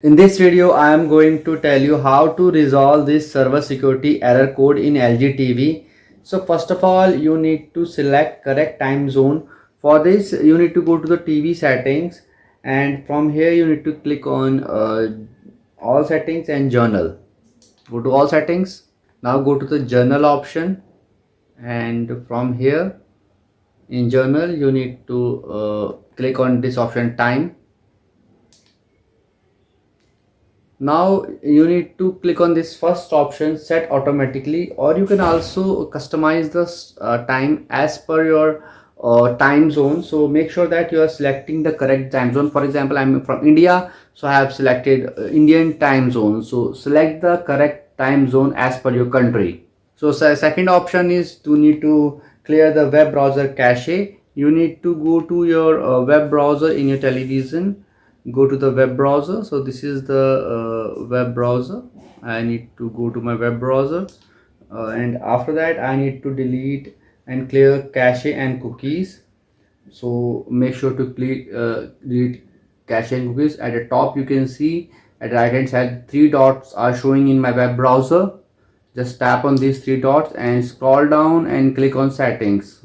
In this video, I am going to tell you how to resolve this server security error code in LG TV. So first of all, you need to select correct time zone. For this, you need to go to the TV settings, and from here you need to click on all settings and journal. Go to all settings. Now go to the journal option, and from here in journal you need to click on this option time. Now you need to click on this first option, set automatically, or you can also customize the time as per your time zone. So make sure that you are selecting the correct time zone. For example, I'm from India, so I have selected Indian time zone. So select the correct time zone as per your country. So second option is to need to clear the web browser cache. You need to go to your web browser in your television. Go to the web browser. So this is the web browser. I need to go to my web browser, and after that I need to delete and clear cache and cookies. So make sure to delete cache and cookies. At the top you can see at the right hand side 3 dots are showing in my web browser. Just tap on these 3 dots and scroll down and click on settings.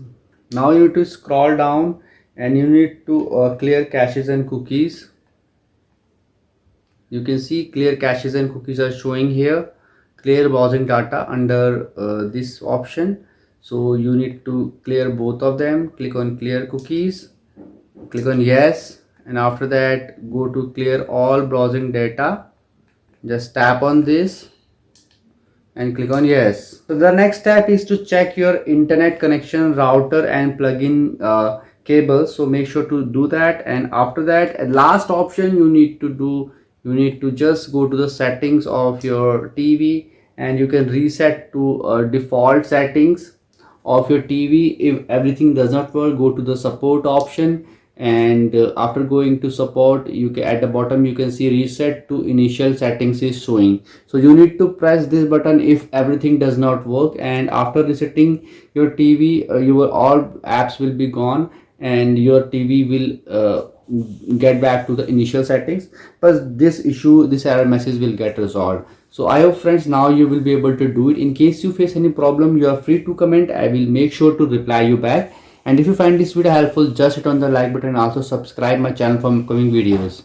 Now you need to scroll down and you need to clear caches and cookies. You can see clear caches and cookies are showing here. Clear browsing data under this option. So you need to clear both of them. Click on clear cookies, click on yes, and after that go to clear all browsing data. Just tap on this and click on yes. So the next step is to check your internet connection, router and plug-in cables. So make sure to do that, and after that, last option you need to just go to the settings of your TV, and you can reset to default settings of your TV. If everything does not work, go to the support option, and after going to support, you can at the bottom you can see reset to initial settings is showing. So you need to press this button if everything does not work, and after resetting your TV, your all apps will be gone and your TV will get back to the initial settings, but this error message will get resolved. So I hope friends now you will be able to do it. In case you face any problem, you are free to comment. I will make sure to reply you back. And if you find this video helpful, just hit on the like button and also subscribe my channel for upcoming videos.